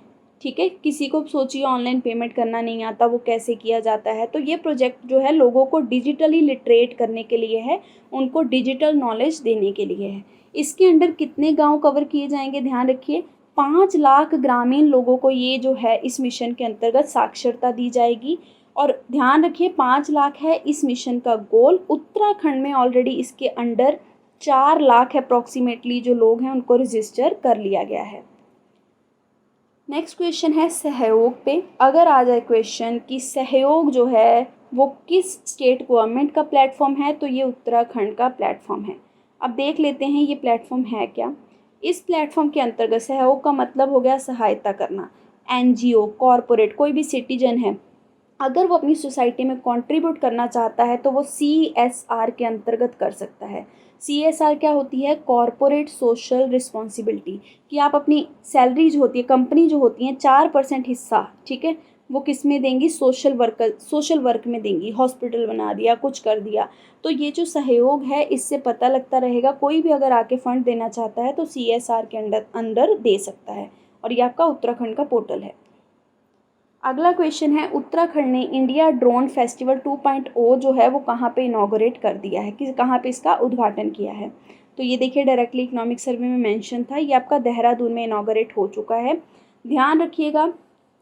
ठीक है। किसी को सोचिए ऑनलाइन पेमेंट करना नहीं आता, वो कैसे किया जाता है, तो ये प्रोजेक्ट जो है लोगों को डिजिटली लिटरेट करने के लिए है, उनको डिजिटल नॉलेज देने के लिए है। इसके अंडर कितने गांव कवर किए जाएंगे, ध्यान रखिए 5 लाख ग्रामीण लोगों को ये जो है इस मिशन के अंतर्गत साक्षरता दी जाएगी। और ध्यान रखिए 5 लाख है इस मिशन का गोल, उत्तराखंड में ऑलरेडी इसके अंडर 4 लाख अप्रॉक्सीमेटली जो लोग हैं उनको रजिस्टर कर लिया गया है। नेक्स्ट क्वेश्चन है सहयोग पे। अगर आ जाए क्वेश्चन कि सहयोग जो है वो किस स्टेट गवर्नमेंट का प्लेटफॉर्म है, तो ये उत्तराखंड का प्लेटफॉर्म है। अब देख लेते हैं ये प्लेटफॉर्म है क्या। इस प्लेटफॉर्म के अंतर्गत सहयोग का मतलब हो गया सहायता करना। एनजीओ, कॉरपोरेट, कोई भी सिटीजन है अगर वो अपनी सोसाइटी में कंट्रीब्यूट करना चाहता है तो वो CSR के अंतर्गत कर सकता है। CSR क्या होती है, कॉरपोरेट सोशल रिस्पॉन्सिबिलिटी, कि आप अपनी सैलरी जो होती है, कंपनी जो होती है 4% हिस्सा, ठीक है, वो किस में देंगी, सोशल वर्क में देंगी। हॉस्पिटल बना दिया, कुछ कर दिया, तो ये जो सहयोग है इससे पता लगता रहेगा कोई भी अगर आके फंड देना चाहता है तो CSR के अंदर दे सकता है। और ये आपका उत्तराखंड का पोर्टल है। अगला क्वेश्चन है उत्तराखंड ने इंडिया ड्रोन फेस्टिवल 2.0 जो है वो कहाँ पे इनॉग्रेट कर दिया है, कि कहाँ पे इसका उद्घाटन किया है। तो ये देखिए डायरेक्टली इकोनॉमिक सर्वे में मेंशन था, ये आपका देहरादून में इनॉग्रेट हो चुका है। ध्यान रखिएगा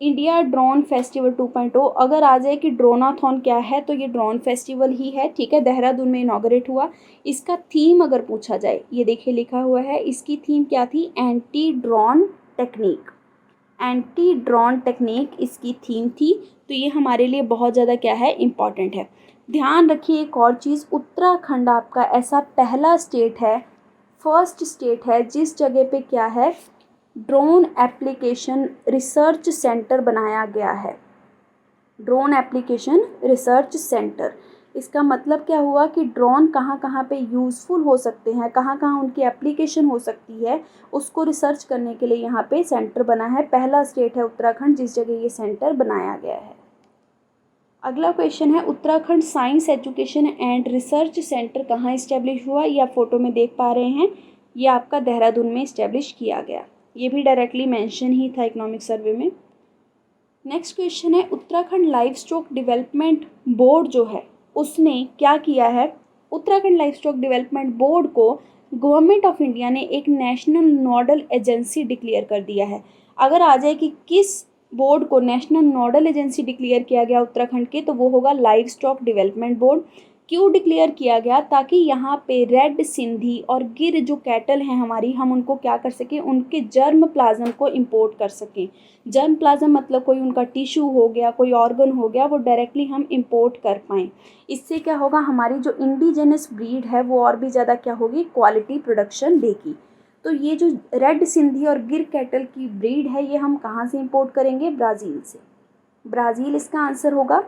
इंडिया ड्रोन फेस्टिवल 2.0, अगर आ जाए कि ड्रोनाथॉन क्या है तो ये ड्रोन फेस्टिवल ही है, ठीक है, देहरादून में इनॉग्रेट हुआ। इसका थीम अगर पूछा जाए, ये देखिए लिखा हुआ है, इसकी थीम क्या थी, anti drone technique, anti drone technique इसकी थीम थी। तो ये हमारे लिए बहुत ज़्यादा क्या है, इम्पॉर्टेंट है। ध्यान रखिए एक और चीज़, उत्तराखंड आपका ऐसा पहला स्टेट है, फर्स्ट स्टेट है जिस जगह पे क्या है, ड्रोन एप्लीकेशन रिसर्च सेंटर बनाया गया है। ड्रोन एप्लीकेशन रिसर्च सेंटर, इसका मतलब क्या हुआ कि ड्रोन कहाँ कहाँ पे यूज़फुल हो सकते हैं, कहाँ कहाँ उनकी एप्लीकेशन हो सकती है, उसको रिसर्च करने के लिए यहाँ पे सेंटर बना है। पहला स्टेट है उत्तराखंड जिस जगह ये सेंटर बनाया गया है। अगला क्वेश्चन है Uttarakhand science education and research centre कहाँ इस्टेब्लिश हुआ, ये आप फोटो में देख पा रहे हैं, ये आपका देहरादून में इस्टेब्लिश किया गया। ये भी डायरेक्टली मेंशन ही था इकोनॉमिक सर्वे में। नेक्स्ट क्वेश्चन है Uttarakhand live stock development board जो है उसने क्या किया है, Uttarakhand live stock development board को गवर्नमेंट ऑफ इंडिया ने एक नेशनल नोडल एजेंसी डिक्लेयर कर दिया है। अगर आ जाए कि किस बोर्ड को नेशनल नोडल एजेंसी डिक्लेयर किया गया उत्तराखंड के, तो वो होगा लाइव स्टॉक डेवलपमेंट बोर्ड। क्यों डिक्लेयर किया गया, ताकि यहाँ पे रेड सिंधी और गिर जो कैटल हैं हमारी, हम उनको क्या कर सकें, उनके जर्म प्लाज्म को इंपोर्ट कर सकें। जर्म प्लाज्म मतलब कोई उनका टिश्यू हो गया, कोई ऑर्गन हो गया, वो डायरेक्टली हम इंपोर्ट कर पाएँ। इससे क्या होगा, हमारी जो इंडिजिनस ब्रीड है वो और भी ज़्यादा क्या होगी, क्वालिटी प्रोडक्शन देगी। तो ये जो रेड सिंधी और गिर कैटल की ब्रीड है ये हम कहाँ से इंपोर्ट करेंगे, ब्राज़ील से। ब्राज़ील इसका आंसर होगा,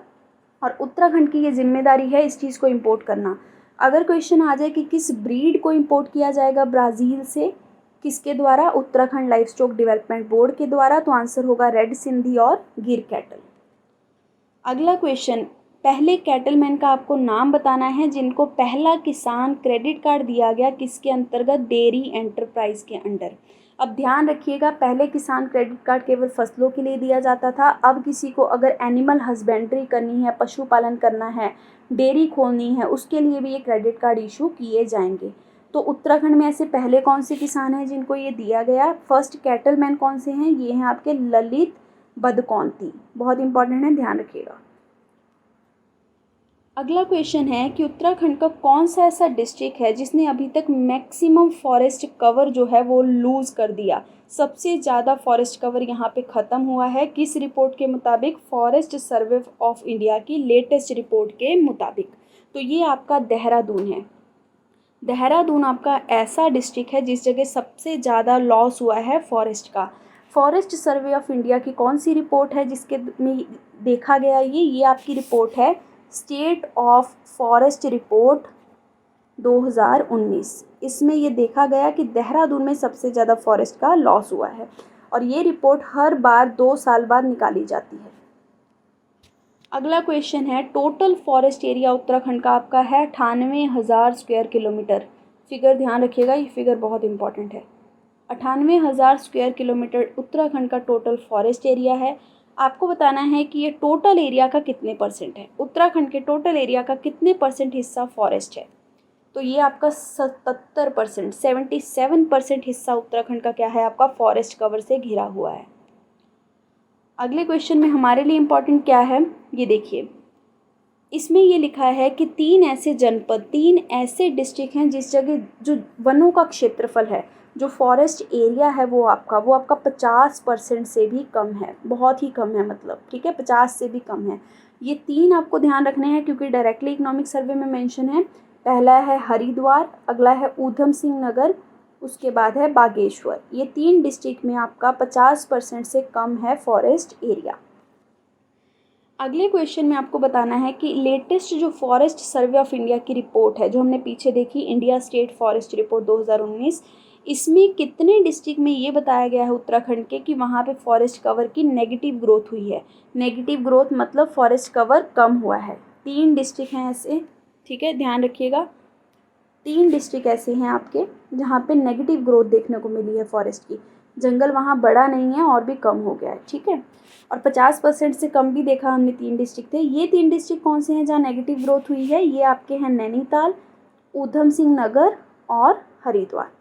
और उत्तराखंड की ये जिम्मेदारी है इस चीज़ को इंपोर्ट करना। अगर क्वेश्चन आ जाए कि किस ब्रीड को इंपोर्ट किया जाएगा ब्राज़ील से, किसके द्वारा, Uttarakhand live stock development board के द्वारा, तो आंसर होगा रेड सिंधी और गिर कैटल। अगला क्वेश्चन, पहले कैटलमैन का आपको नाम बताना है जिनको पहला किसान क्रेडिट कार्ड दिया गया, किसके अंतर्गत, डेयरी एंटरप्राइज के अंडर। अब ध्यान रखिएगा पहले किसान क्रेडिट कार्ड केवल फसलों के लिए दिया जाता था, अब किसी को अगर एनिमल हस्बेंड्री करनी है, पशुपालन करना है, डेयरी खोलनी है, उसके लिए भी ये क्रेडिट कार्ड इशू किए जाएंगे। तो उत्तराखंड में ऐसे पहले कौन से किसान हैं जिनको ये दिया गया, फर्स्ट कैटलमैन कौन से हैं, ये हैं आपके ललित बदकौंती, बहुत इंपॉर्टेंट है, ध्यान रखिएगा। अगला क्वेश्चन है कि उत्तराखंड का कौन सा ऐसा डिस्ट्रिक्ट है जिसने अभी तक मैक्सिमम फॉरेस्ट कवर जो है वो लूज़ कर दिया। सबसे ज़्यादा फॉरेस्ट कवर यहाँ पे ख़त्म हुआ है किस रिपोर्ट के मुताबिक? फॉरेस्ट सर्वे ऑफ इंडिया की लेटेस्ट रिपोर्ट के मुताबिक। तो ये आपका देहरादून है। देहरादून आपका ऐसा डिस्ट्रिक्ट है जिस जगह सबसे ज़्यादा लॉस हुआ है फॉरेस्ट का। फॉरेस्ट सर्वे ऑफ इंडिया की कौन सी रिपोर्ट है जिसके में देखा गया ये आपकी रिपोर्ट है स्टेट ऑफ फॉरेस्ट रिपोर्ट 2019। इसमें ये देखा गया कि देहरादून में सबसे ज़्यादा फॉरेस्ट का लॉस हुआ है और ये रिपोर्ट हर बार 2 साल बाद निकाली जाती है। अगला क्वेश्चन है टोटल फॉरेस्ट एरिया उत्तराखंड का आपका है 98,000 स्क्वायर किलोमीटर। फिगर ध्यान रखिएगा, ये फिगर बहुत इंपॉर्टेंट है। 98,000 स्क्वायर किलोमीटर उत्तराखंड का टोटल फॉरेस्ट एरिया है। आपको बताना है कि ये टोटल एरिया का कितने परसेंट है, उत्तराखंड के टोटल एरिया का कितने परसेंट हिस्सा फॉरेस्ट है। तो ये आपका 77%, 77% हिस्सा उत्तराखंड का क्या है आपका फॉरेस्ट कवर से घिरा हुआ है। अगले क्वेश्चन में हमारे लिए इम्पॉर्टेंट क्या है ये देखिए, इसमें ये लिखा है कि 3 ऐसे जनपद, 3 ऐसे डिस्ट्रिक्ट हैं जिस जगह जो वनों का क्षेत्रफल है, जो फॉरेस्ट एरिया है वो आपका 50% से भी कम है, बहुत ही कम है मतलब, ठीक है, 50 से भी कम है। ये 3 आपको ध्यान रखने हैं क्योंकि डायरेक्टली इकोनॉमिक सर्वे में मेंशन है। पहला है हरिद्वार, अगला है ऊधम सिंह नगर, उसके बाद है बागेश्वर। ये 3 डिस्ट्रिक्ट में आपका 50% से कम है फॉरेस्ट एरिया। अगले क्वेश्चन में आपको बताना है कि लेटेस्ट जो फॉरेस्ट सर्वे ऑफ इंडिया की रिपोर्ट है जो हमने पीछे देखी, इंडिया स्टेट फॉरेस्ट रिपोर्ट 2019, इसमें कितने डिस्ट्रिक्ट में ये बताया गया है उत्तराखंड के कि वहाँ पे फॉरेस्ट कवर की नेगेटिव ग्रोथ हुई है। नेगेटिव ग्रोथ मतलब फॉरेस्ट कवर कम हुआ है। 3 डिस्ट्रिक्ट हैं ऐसे, ठीक है, ध्यान रखिएगा। 3 डिस्ट्रिक्ट ऐसे हैं आपके जहाँ पे नेगेटिव ग्रोथ देखने को मिली है फॉरेस्ट की। जंगल वहाँ बड़ा नहीं है और भी कम हो गया है, ठीक है। और 50% से कम भी देखा हमने, 3 डिस्ट्रिक्ट थे। ये 3 डिस्ट्रिक्ट कौन से हैं जहाँ नेगेटिव ग्रोथ हुई है? ये आपके हैं नैनीताल, ऊधम सिंह नगर और हरिद्वार।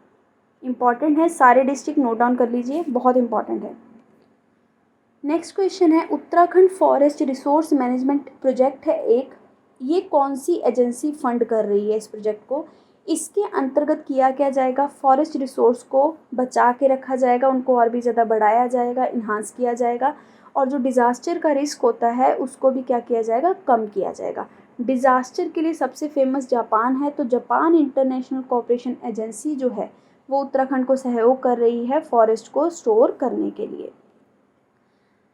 इंपॉर्टेंट है, सारे डिस्ट्रिक्ट नोट डाउन कर लीजिए, बहुत इंपॉर्टेंट है। नेक्स्ट क्वेश्चन है Uttarakhand forest resource management project है एक, ये कौन सी एजेंसी फंड कर रही है इस प्रोजेक्ट को? इसके अंतर्गत किया क्या जाएगा? फॉरेस्ट रिसोर्स को बचा के रखा जाएगा, उनको और भी ज़्यादा बढ़ाया जाएगा, इन्हांस किया जाएगा, और जो डिज़ास्टर का रिस्क होता है उसको भी क्या किया जाएगा? कम किया जाएगा। डिज़ास्टर के लिए सबसे फेमस जापान है, तो जापान इंटरनेशनल कोऑपरेशन एजेंसी जो है वो उत्तराखंड को सहयोग कर रही है फॉरेस्ट को स्टोर करने के लिए।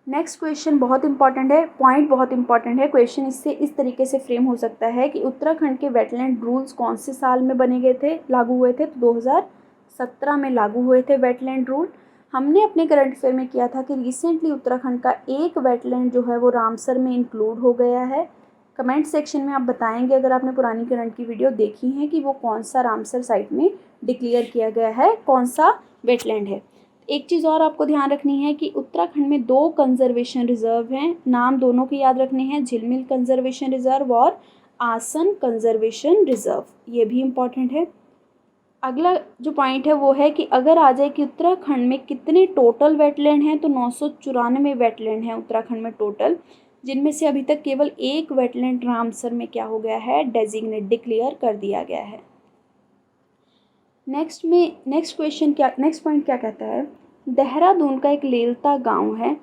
नेक्स्ट क्वेश्चन बहुत इंपॉर्टेंट है, पॉइंट बहुत इंपॉर्टेंट है। क्वेश्चन इससे इस तरीके से फ्रेम हो सकता है कि उत्तराखंड के वेटलैंड रूल्स कौन से साल में बने गए थे, लागू हुए थे? तो 2017 में लागू हुए थे वेटलैंड रूल। हमने अपने करंट अफेयर में किया था कि रिसेंटली उत्तराखंड का एक वेटलैंड जो है वो रामसर में इंक्लूड हो गया है। कमेंट सेक्शन में आप बताएंगे अगर आपने पुरानी करंट की वीडियो देखी है कि वो कौन सा रामसर साइट में डिक्लेयर किया गया है, कौन सा वेटलैंड है। एक चीज़ और आपको ध्यान रखनी है कि उत्तराखंड में 2 कंजर्वेशन रिजर्व हैं, नाम दोनों के याद रखने हैं, झिलमिल कंजर्वेशन रिजर्व और आसन कंजर्वेशन रिजर्व, ये भी इम्पॉर्टेंट है। अगला जो पॉइंट है वो है कि अगर आ जाए कि उत्तराखंड में कितने टोटल वेटलैंड हैं, तो 994 वेटलैंड हैं उत्तराखंड में टोटल, जिनमें से अभी तक केवल एक वेटलैंड रामसर में क्या हो गया है? डेजिग्नेट, डिक्लेयर कर दिया गया है। नेक्स्ट पॉइंट क्या कहता है? देहरादून का एक लेलता गांव है,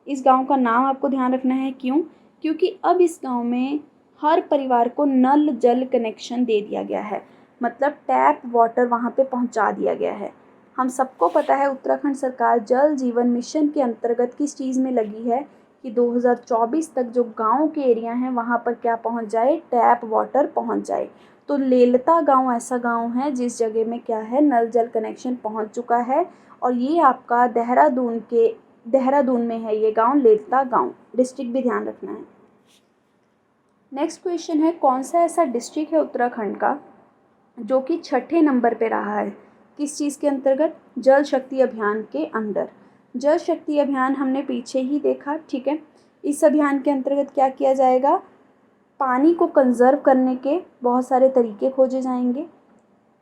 इस गांव का नाम आपको ध्यान रखना है। क्यों? क्योंकि अब इस गांव में हर परिवार को नल जल कनेक्शन दे दिया गया है, मतलब टैप वाटर वहां पे पहुंचा दिया गया है। हम सबको पता है उत्तराखंड सरकार जल जीवन मिशन के अंतर्गत किस चीज़ में लगी है कि 2024 तक जो गाँव के एरिया हैं वहाँ पर क्या पहुँच जाए? टैप वाटर पहुँच जाए। तो लेलता गांव ऐसा गांव है जिस जगह में क्या है? नल जल कनेक्शन पहुंच चुका है, और ये आपका देहरादून में है ये गांव, लेलता गांव। डिस्ट्रिक्ट भी ध्यान रखना है। नेक्स्ट क्वेश्चन है कौन सा ऐसा डिस्ट्रिक्ट है उत्तराखंड का जो कि 6ठे नंबर पे रहा है? किस चीज़ के अंतर्गत? जल शक्ति अभियान के अंडर। जल शक्ति अभियान हमने पीछे ही देखा, ठीक है। इस अभियान के अंतर्गत क्या किया जाएगा? पानी को कंजर्व करने के बहुत सारे तरीके खोजे जाएंगे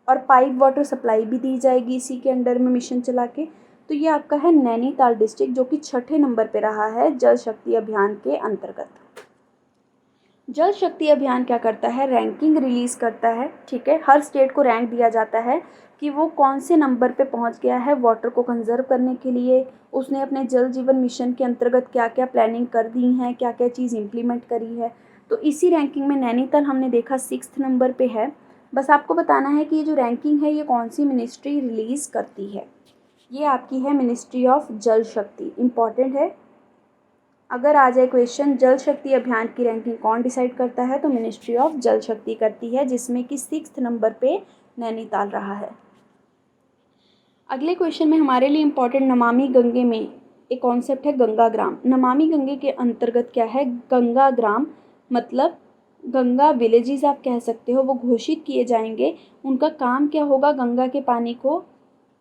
और पाइप वाटर सप्लाई भी दी जाएगी इसी के अंडर में मिशन चला के। तो ये आपका है नैनीताल डिस्ट्रिक्ट जो कि 6ठे नंबर पे रहा है जल शक्ति अभियान के अंतर्गत। जल शक्ति अभियान क्या करता है, रैंकिंग रिलीज़ करता है, ठीक है। हर स्टेट को रैंक दिया जाता है कि वो कौन से नंबर पे पहुंच गया है वाटर को कंजर्व करने के लिए, उसने अपने जल जीवन मिशन के अंतर्गत क्या क्या प्लानिंग कर दी हैं, क्या क्या चीज़ इम्प्लीमेंट करी है। तो इसी रैंकिंग में नैनीताल हमने देखा 6th नंबर पे है। बस आपको बताना है कि ये जो रैंकिंग है ये कौन सी मिनिस्ट्री रिलीज़ करती है। ये आपकी है मिनिस्ट्री ऑफ जल शक्ति, इम्पॉर्टेंट है। अगर आ जाए क्वेश्चन जल शक्ति अभियान की रैंकिंग कौन डिसाइड करता है, तो मिनिस्ट्री ऑफ जल शक्ति करती है, जिसमें कि 6th नंबर पे नैनीताल रहा है। अगले क्वेश्चन में हमारे लिए इम्पॉर्टेंट नमामि गंगे में एक कॉन्सेप्ट है गंगा ग्राम। नमामि गंगे के अंतर्गत क्या है, गंगा ग्राम मतलब गंगा विलेजेस आप कह सकते हो, वो घोषित किए जाएंगे। उनका काम क्या होगा, गंगा के पानी को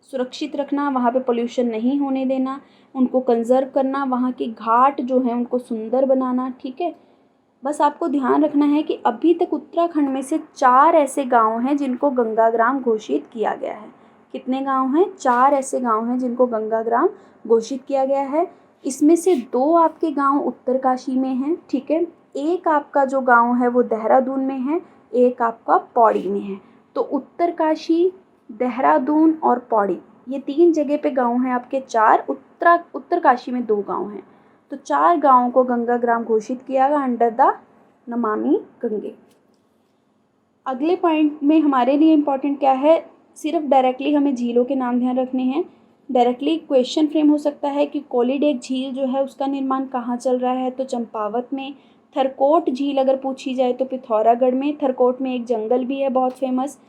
सुरक्षित रखना, वहाँ पे पोल्यूशन नहीं होने देना, उनको कंजर्व करना, वहाँ के घाट जो हैं उनको सुंदर बनाना, ठीक है। बस आपको ध्यान रखना है कि अभी तक उत्तराखंड में से 4 ऐसे गांव हैं जिनको गंगा ग्राम घोषित किया गया है। कितने गांव हैं, 4 ऐसे गांव हैं जिनको गंगा ग्राम घोषित किया गया है। इसमें से 2 आपके गांव उत्तरकाशी में हैं, ठीक है। एक आपका जो गांव है वो देहरादून में है, एक आपका पौड़ी में है। तो उत्तरकाशी, देहरादून और पौड़ी, ये 3 जगह पे गांव हैं आपके 4। उत्तरकाशी में 2 गांव हैं। तो 4 गांवों को गंगा ग्राम घोषित किया गया अंडर द नमामि गंगे। अगले पॉइंट में हमारे लिए इम्पोर्टेंट क्या है, सिर्फ डायरेक्टली हमें झीलों के नाम ध्यान रखने हैं। डायरेक्टली क्वेश्चन फ्रेम हो सकता है कि कोलीडेग झील जो है उसका निर्माण कहाँ चल रहा है, तो चंपावत में। थरकोट झील अगर पूछी जाए तो पिथौरागढ़ में। थरकोट में एक जंगल भी है बहुत फेमस।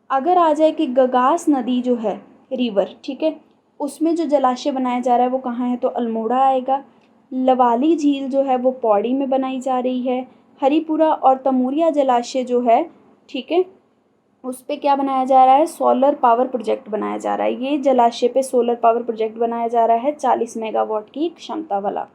अगर आ जाए कि गगास नदी जो है रिवर, ठीक है, उसमें जो जलाशय बनाया जा रहा है वो कहाँ है, तो अल्मोड़ा आएगा। लवाली झील जो है वो पौड़ी में बनाई जा रही है। हरिपुरा और तमूरिया जलाशय जो है, ठीक है, उस पे क्या बनाया जा रहा है, सोलर पावर प्रोजेक्ट बनाया जा रहा है। ये जलाशय पे सोलर पावर प्रोजेक्ट बनाया जा रहा है 40 मेगावाट की क्षमता वाला।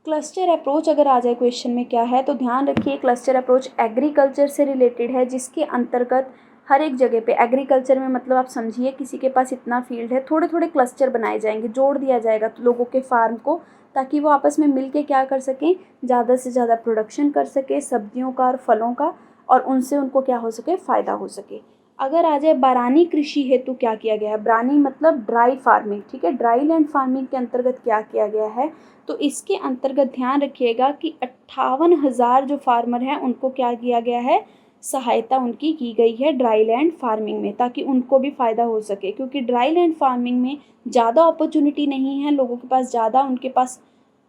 क्लस्टर अप्रोच अगर आ जाए क्वेश्चन में क्या है, तो ध्यान रखिए क्लस्टर अप्रोच एग्रीकल्चर से रिलेटेड है, जिसके अंतर्गत हर एक जगह पे एग्रीकल्चर में मतलब आप समझिए किसी के पास इतना फील्ड है, थोड़े थोड़े क्लस्टर बनाए जाएंगे, जोड़ दिया जाएगा तो लोगों के फार्म को, ताकि वो आपस में मिल के क्या कर सकें, ज़्यादा से ज़्यादा प्रोडक्शन कर सके सब्जियों का और फलों का, और उनसे उनको क्या हो सके, फ़ायदा हो सके। अगर आ जाए बारानी कृषि हेतु क्या किया गया है, बारानी मतलब ड्राई फार्मिंग, ठीक है, ड्राई लैंड फार्मिंग के अंतर्गत क्या किया गया है, तो इसके अंतर्गत ध्यान रखिएगा कि 58,000 जो फार्मर हैं उनको क्या किया गया है, सहायता उनकी की गई है ड्राई लैंड फार्मिंग में, ताकि उनको भी फ़ायदा हो सके। क्योंकि ड्राई लैंड फार्मिंग में ज़्यादा अपॉर्चुनिटी नहीं है, लोगों के पास ज़्यादा उनके पास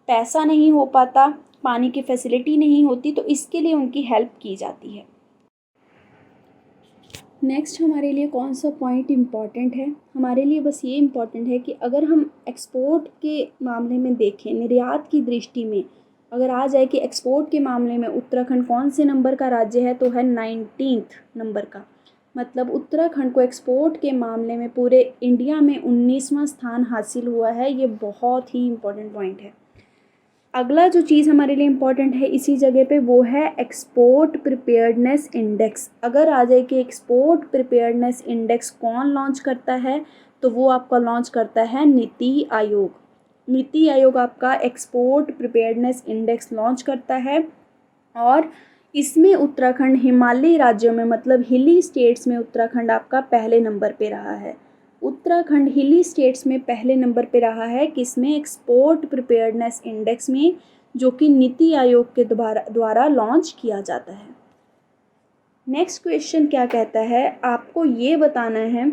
पैसा नहीं हो पाता, पानी की फैसिलिटी नहीं होती, तो इसके लिए उनकी हेल्प की जाती है। नेक्स्ट हमारे लिए कौन सा पॉइंट इम्पॉर्टेंट है, हमारे लिए बस ये इम्पॉर्टेंट है कि अगर हम एक्सपोर्ट के मामले में देखें, निर्यात की दृष्टि में अगर आ जाए कि एक्सपोर्ट के मामले में उत्तराखंड कौन से नंबर का राज्य है, तो है 19th नंबर का। मतलब उत्तराखंड को एक्सपोर्ट के मामले में पूरे इंडिया में 19वां स्थान हासिल हुआ है। ये बहुत ही इम्पोर्टेंट पॉइंट है। अगला जो चीज़ हमारे लिए इम्पॉर्टेंट है इसी जगह पे, वो है एक्सपोर्ट प्रिपेयर्डनेस इंडेक्स। अगर आ जाए कि एक्सपोर्ट प्रिपेयर्डनेस इंडेक्स कौन लॉन्च करता है, तो वो आपका लॉन्च करता है नीति आयोग। नीति आयोग आपका एक्सपोर्ट प्रिपेयर्डनेस इंडेक्स लॉन्च करता है, और इसमें उत्तराखंड हिमालयी राज्यों में मतलब हिली स्टेट्स में उत्तराखंड आपका पहले नंबर पे रहा है। उत्तराखंड हिली स्टेट्स में पहले नंबर पे रहा है, किसमें, एक्सपोर्ट प्रिपेयर्डनेस इंडेक्स में, जो कि नीति आयोग के द्वारा लॉन्च किया जाता है। नेक्स्ट क्वेश्चन क्या कहता है, आपको ये बताना है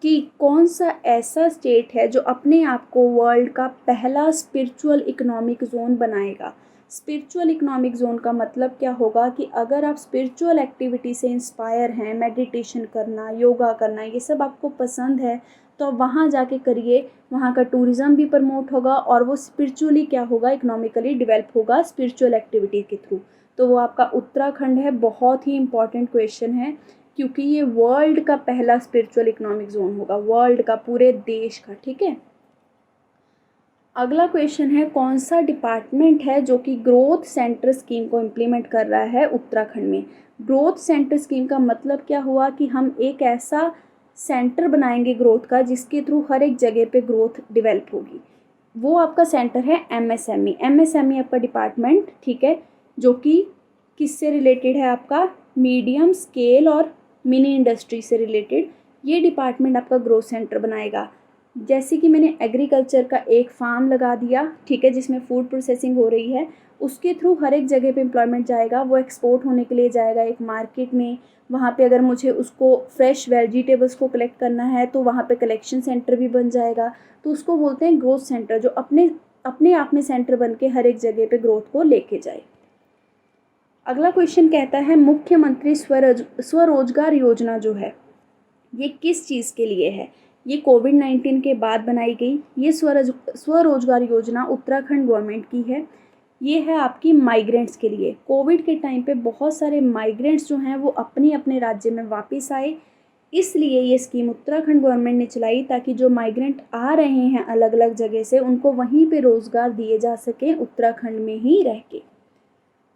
कि कौन सा ऐसा स्टेट है जो अपने आप को वर्ल्ड का पहला स्पिरिचुअल इकोनॉमिक जोन बनाएगा। स्पिरिचुअल इकोनॉमिक जोन का मतलब क्या होगा कि अगर आप स्पिरिचुअल एक्टिविटी से इंस्पायर हैं, मेडिटेशन करना, योगा करना, ये सब आपको पसंद है, तो वहाँ जाके करिए। वहाँ का टूरिज़्म भी प्रमोट होगा और वो स्पिरिचुअली क्या होगा, इकोनॉमिकली डेवलप होगा स्पिरिचुअल एक्टिविटी के थ्रू। तो वो आपका उत्तराखंड है। बहुत ही इंपॉर्टेंट क्वेश्चन है, क्योंकि ये वर्ल्ड का पहला स्पिरिचुअल इकोनॉमिक जोन होगा, वर्ल्ड का, पूरे देश का, ठीक है। अगला क्वेश्चन है, कौन सा डिपार्टमेंट है जो कि ग्रोथ सेंटर स्कीम को इम्प्लीमेंट कर रहा है उत्तराखंड में। ग्रोथ सेंटर स्कीम का मतलब क्या हुआ कि हम एक ऐसा सेंटर बनाएंगे ग्रोथ का, जिसके थ्रू हर एक जगह पे ग्रोथ डेवलप होगी। वो आपका सेंटर है एमएसएमई। एमएसएमई आपका डिपार्टमेंट, ठीक है, जो कि किससे रिलेटेड है आपका, मीडियम स्केल और मिनी इंडस्ट्री से रिलेटेड। ये डिपार्टमेंट आपका ग्रोथ सेंटर बनाएगा। जैसे कि मैंने एग्रीकल्चर का एक फार्म लगा दिया, ठीक है, जिसमें फूड प्रोसेसिंग हो रही है, उसके थ्रू हर एक जगह पे एम्प्लॉयमेंट जाएगा, वो एक्सपोर्ट होने के लिए जाएगा एक मार्केट में। वहाँ पे अगर मुझे उसको फ्रेश वेजिटेबल्स को कलेक्ट करना है तो वहाँ पे कलेक्शन सेंटर भी बन जाएगा। तो उसको बोलते हैं ग्रोथ सेंटर, जो अपने अपने आप में सेंटर बन के हर एक जगह पे ग्रोथ को लेके जाए। अगला क्वेश्चन कहता है मुख्यमंत्री स्वरोजगार योजना जो है ये किस चीज़ के लिए है। ये कोविड-19 के बाद बनाई गई ये स्वरोजगार योजना उत्तराखंड गवर्नमेंट की है। ये है आपकी माइग्रेंट्स के लिए। कोविड के टाइम पे बहुत सारे माइग्रेंट्स जो हैं वो अपने अपने राज्य में वापस आए, इसलिए ये स्कीम उत्तराखंड गवर्नमेंट ने चलाई ताकि जो माइग्रेंट आ रहे हैं अलग अलग जगह से उनको वहीं पे रोज़गार दिए जा सकें उत्तराखंड में ही रह के।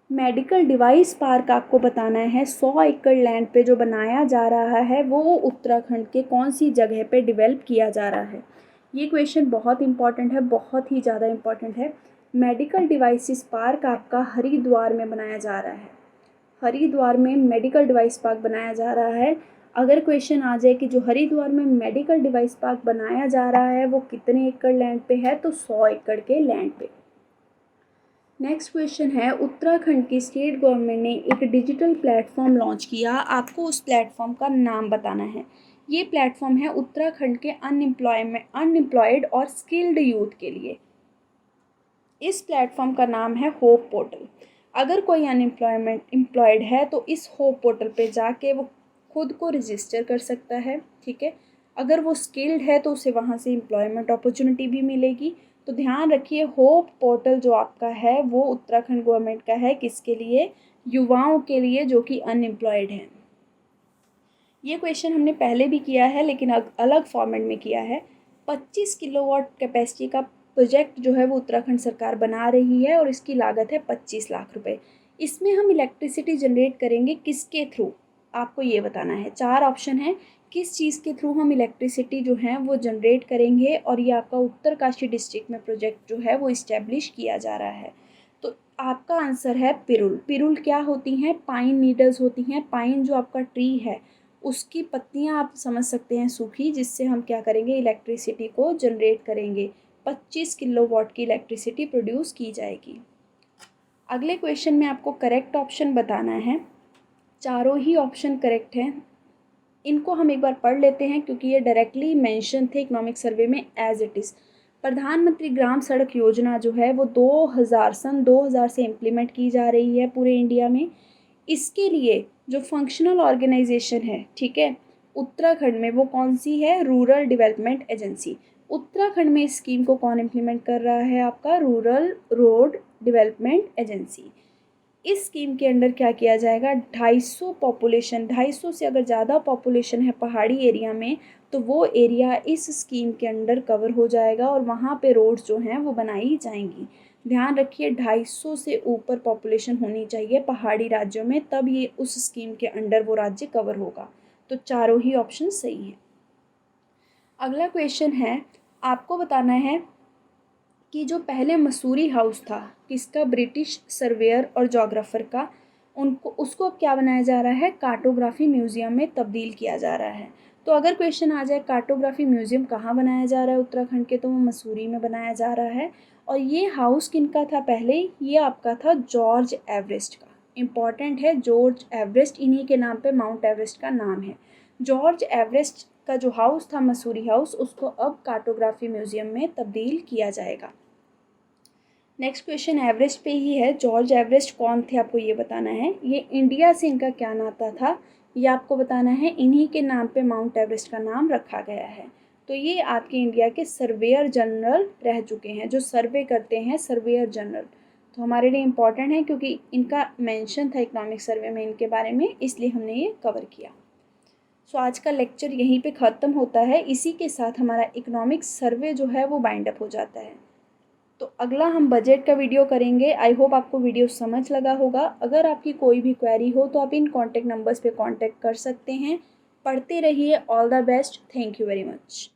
मेडिकल डिवाइस पार्क आपको बताना है 100 एकड़ लैंड पे जो बनाया जा रहा है वो उत्तराखंड के कौन सी जगह पे डेवलप किया जा रहा है। ये क्वेश्चन बहुत इंपॉर्टेंट है, बहुत ही ज़्यादा इंपॉर्टेंट है। मेडिकल डिवाइसेस पार्क आपका हरिद्वार में बनाया जा रहा है। हरिद्वार में मेडिकल डिवाइस पार्क बनाया जा रहा है। अगर क्वेश्चन आ जाए कि जो हरिद्वार में मेडिकल डिवाइस पार्क बनाया जा रहा है वो कितने एकड़ लैंड पे है, तो 100 एकड़ के लैंड पे। नेक्स्ट क्वेश्चन है उत्तराखंड की स्टेट गवर्नमेंट ने एक डिजिटल प्लेटफॉर्म लॉन्च किया, आपको उस प्लेटफॉर्म का नाम बताना है। ये प्लेटफॉर्म है उत्तराखंड के अनएम्प्लॉयड और स्किल्ड यूथ के लिए। इस प्लेटफॉर्म का नाम है होप पोर्टल। अगर कोई एम्प्लॉयड है तो इस होप पोर्टल पे जाके वो खुद को रजिस्टर कर सकता है, ठीक है। अगर वो स्किल्ड है तो उसे वहाँ से एम्प्लॉयमेंट अपॉर्चुनिटी भी मिलेगी। तो ध्यान रखिए होप पोर्टल जो आपका है वो उत्तराखंड गवर्नमेंट का है, किसके लिए, युवाओं के लिए जो कि अनएम्प्लॉयड हैं। ये क्वेश्चन हमने पहले भी किया है लेकिन अलग फॉर्मेट में किया है। 25 किलोवाट कैपेसिटी का प्रोजेक्ट जो है वो उत्तराखंड सरकार बना रही है और इसकी लागत है 25 लाख रुपए। इसमें हम इलेक्ट्रिसिटी जनरेट करेंगे किसके थ्रू, आपको ये बताना है। 4 ऑप्शन है किस चीज़ के थ्रू हम इलेक्ट्रिसिटी जो है वो जनरेट करेंगे, और ये आपका उत्तरकाशी डिस्ट्रिक्ट में प्रोजेक्ट जो है वो इस्टेब्लिश किया जा रहा है। तो आपका आंसर है पिरुल। पिरुल क्या होती हैं, पाइन नीडल्स होती हैं। पाइन जो आपका ट्री है उसकी पत्तियां आप समझ सकते हैं सूखी, जिससे हम क्या करेंगे, इलेक्ट्रिसिटी को जनरेट करेंगे। 25 किलोवाट की इलेक्ट्रिसिटी प्रोड्यूस की जाएगी। अगले क्वेश्चन में आपको करेक्ट ऑप्शन बताना है। चारों ही ऑप्शन करेक्ट हैं। इनको हम एक बार पढ़ लेते हैं क्योंकि ये डायरेक्टली मेंशन थे इकोनॉमिक सर्वे में एज इट इज़। प्रधानमंत्री ग्राम सड़क योजना जो है वो 2000 से इम्प्लीमेंट की जा रही है पूरे इंडिया में। इसके लिए जो फंक्शनल ऑर्गेनाइजेशन है, ठीक है, उत्तराखंड में वो कौन सी है, रूरल डेवलपमेंट एजेंसी। उत्तराखंड में इस स्कीम को कौन इम्प्लीमेंट कर रहा है, आपका रूरल रोड डेवलपमेंट एजेंसी। इस स्कीम के अंडर क्या किया जाएगा, 250 से अगर ज़्यादा पॉपुलेशन है पहाड़ी एरिया में तो वो एरिया इस स्कीम के अंडर कवर हो जाएगा और वहाँ पे रोड्स जो हैं वो बनाई जाएंगी। ध्यान रखिए 250 से ऊपर पॉपुलेशन होनी चाहिए पहाड़ी राज्यों में, तब ये उस स्कीम के अंडर वो राज्य कवर होगा। तो चारों ही ऑप्शन सही हैं। अगला क्वेश्चन है, आपको बताना है कि जो पहले मसूरी हाउस था किसका, ब्रिटिश सर्वेयर और जोग्राफर का, उसको अब क्या बनाया जा रहा है, कार्टोग्राफी म्यूज़ियम में तब्दील किया जा रहा है। तो अगर क्वेश्चन आ जाए कार्टोग्राफी म्यूज़ियम कहाँ बनाया जा रहा है उत्तराखंड के, तो वो मसूरी में बनाया जा रहा है। और ये हाउस किनका था पहले, ये आपका था जॉर्ज एवरेस्ट का। इम्पॉर्टेंट है, जॉर्ज एवरेस्ट, इन्हीं के नाम पे माउंट एवरेस्ट का नाम है। जॉर्ज एवरेस्ट का जो हाउस था मसूरी हाउस, उसको अब कार्टोग्राफी म्यूज़ियम में तब्दील किया जाएगा। नेक्स्ट क्वेश्चन एवरेस्ट पे ही है। जॉर्ज एवरेस्ट कौन थे, आपको ये बताना है। ये इंडिया से इनका क्या नाता था, ये आपको बताना है। इन्हीं के नाम पे माउंट एवरेस्ट का नाम रखा गया है। तो ये आपके इंडिया के सर्वेयर जनरल रह चुके हैं, जो सर्वे करते हैं, सर्वेयर जनरल। तो हमारे लिए इम्पॉर्टेंट है क्योंकि इनका मेंशन था इकोनॉमिक सर्वे में इनके बारे में, इसलिए हमने ये कवर किया। सो आज का लेक्चर यहीं पे ख़त्म होता है। इसी के साथ हमारा इकोनॉमिक सर्वे जो है वो बाइंड अप हो जाता है। तो अगला हम बजट का वीडियो करेंगे। आई होप आपको वीडियो समझ लगा होगा। अगर आपकी कोई भी क्वेरी हो तो आप इन कॉन्टैक्ट नंबर्स पे कांटेक्ट कर सकते हैं। पढ़ते रहिए। All the best. Thank you very much.